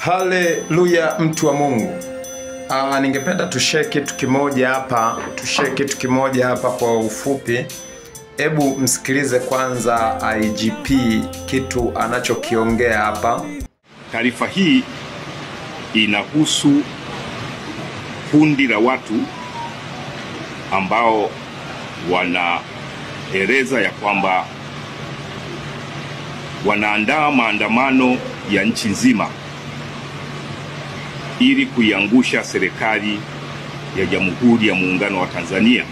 Haleluya, mtu wa Mungu. Ningependa tushare kitu kimoja hapa kwa ufupi. Hebu msikilize kwanza IGP kitu anachokiongea hapa. Taarifa hii inahusu kundi la watu ambao wanaeleza ya kwamba wanaandaa maandamano ya nchi nzima ili kuiangusha serikali ya Jamhuri ya Muungano wa Tanzania.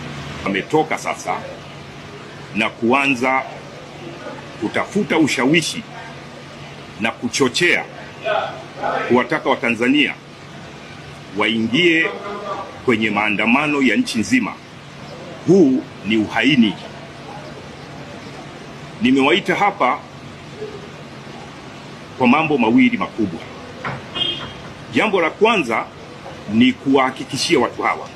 Wametoka sasa na kuanza kutafuta ushawishi na kuchochea kuwataka Watanzania waingie kwenye maandamano ya nchi nzima. Huu ni uhaini. Nimewaita hapa kwa mambo mawili makubwa. Jambo la kwanza ni kuwahakikishia watu hawa,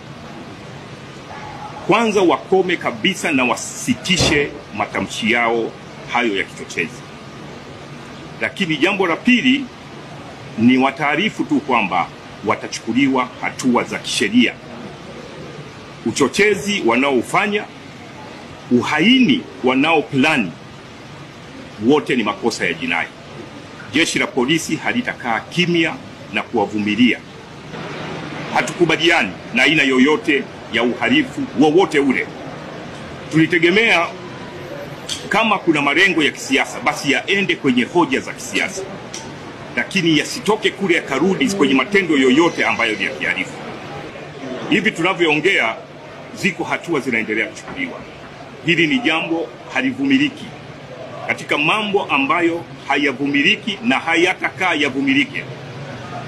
kwanza wakome kabisa na wasitishe matamshi yao hayo ya kichochezi. Lakini jambo la pili ni wataarifu tu kwamba watachukuliwa hatua za kisheria. Uchochezi wanaofanya, uhaini wanaoplani, wote ni makosa ya jinai. Jeshi la polisi halitakaa kimya na kuwavumilia. Hatukubaliani na aina yoyote ya uhalifu wowote ule. Tulitegemea kama kuna malengo ya kisiasa basi yaende kwenye hoja za kisiasa, lakini yasitoke kule yakarudi kwenye matendo yoyote ambayo ni ya kihalifu. Hivi tunavyoongea ziko hatua zinaendelea kuchukuliwa. Hili ni jambo halivumiliki. Katika mambo ambayo hayavumiliki na hayatakaa yavumilike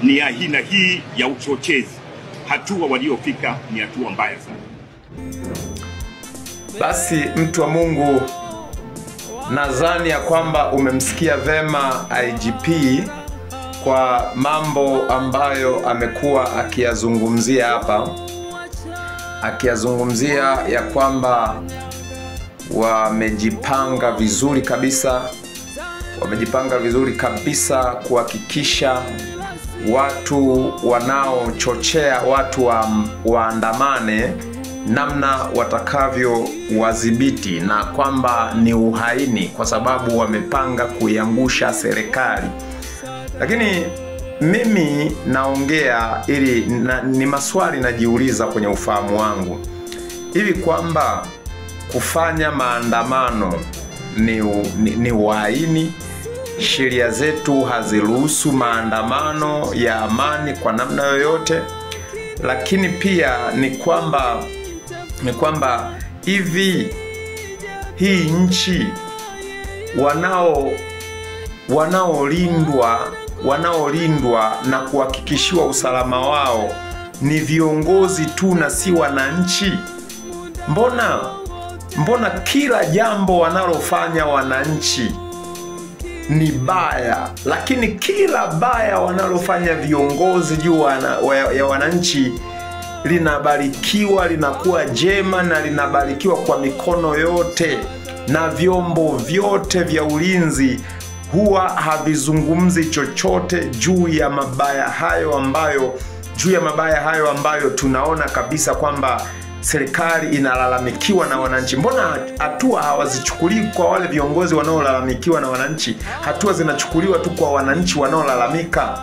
ni aina hii ya uchochezi. Hatua waliofika ni hatua mbaya sana. Basi mtu wa Mungu, nadhani ya kwamba umemsikia vema IGP kwa mambo ambayo amekuwa akiyazungumzia hapa, akiyazungumzia ya kwamba wamejipanga vizuri kabisa kuhakikisha watu wanaochochea watu waandamane namna watakavyo wadhibiti, na kwamba ni uhaini kwa sababu wamepanga kuiangusha serikali. Lakini mimi naongea ili ni maswali najiuliza kwenye ufahamu wangu, hivi kwamba kufanya maandamano ni uhaini? Sheria zetu haziruhusu maandamano ya amani kwa namna yoyote. Lakini pia ni kwamba hivi hii nchi wanaolindwa na kuhakikishiwa usalama wao ni viongozi tu na si wananchi? Mbona kila jambo wanalofanya wananchi ni baya, lakini kila baya wanalofanya viongozi juu ya wananchi linabarikiwa, linakuwa jema na linabarikiwa kwa mikono yote, na vyombo vyote vya ulinzi huwa havizungumzi chochote juu ya mabaya hayo ambayo tunaona kabisa kwamba serikali inalalamikiwa na wananchi. Mbona hatua hawazichukulii kwa wale viongozi wanaolalamikiwa na wananchi? Hatua zinachukuliwa tu kwa wananchi wanaolalamika.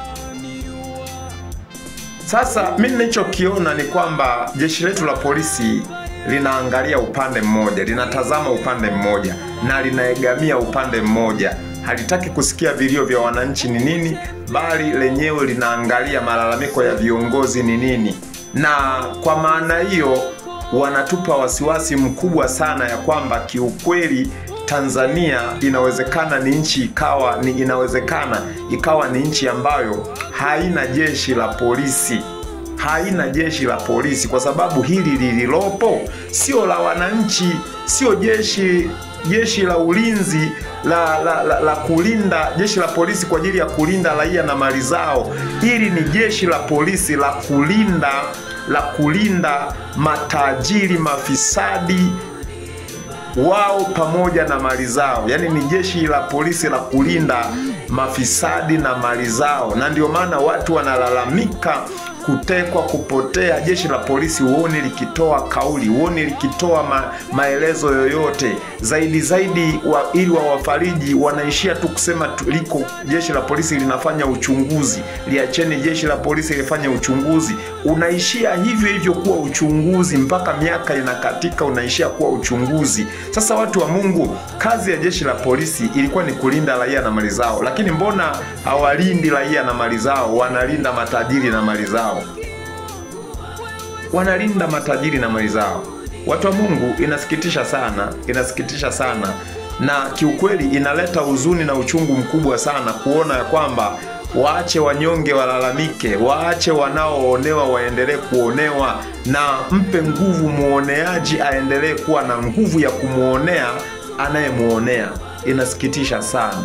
Sasa mimi ninachokiona ni kwamba jeshi letu la polisi linaangalia upande mmoja, linatazama upande mmoja na linaegamia upande mmoja. Halitaki kusikia vilio vya wananchi ni nini, bali lenyewe linaangalia malalamiko ya viongozi ni nini. Na kwa maana hiyo wanatupa wasiwasi mkubwa sana ya kwamba kiukweli Tanzania inawezekana ikawa ni nchi ambayo haina jeshi la polisi, kwa sababu hili lililopo sio la wananchi, sio jeshi la ulinzi la kulinda, jeshi la polisi kwa ajili ya kulinda raia na mali zao. Hili ni jeshi la polisi la kulinda matajiri, mafisadi wao pamoja na mali zao. Yani ni jeshi la polisi la kulinda mafisadi na mali zao, na ndio maana watu wanalalamika kutekwa, kupotea. Jeshi la polisi huoni likitoa kauli, huoni likitoa maelezo yoyote zaidi ili wawafariji. Wanaishia tu kusema liko jeshi la polisi linafanya uchunguzi, liacheni jeshi la polisi lifanye uchunguzi. Unaishia hivyo kuwa uchunguzi mpaka miaka inakatika, unaishia kuwa uchunguzi. Sasa watu wa Mungu, kazi ya jeshi la polisi ilikuwa ni kulinda raia na mali zao, lakini mbona hawalindi raia na mali zao? Wanalinda matajiri na mali zao, wanalinda matajiri na mali zao. Watu wa Mungu, inasikitisha sana, na kiukweli inaleta huzuni na uchungu mkubwa sana kuona ya kwamba waache wanyonge walalamike, waache wanaoonewa waendelee kuonewa, na mpe nguvu muoneaji aendelee kuwa na nguvu ya kumuonea anayemuonea. Inasikitisha sana.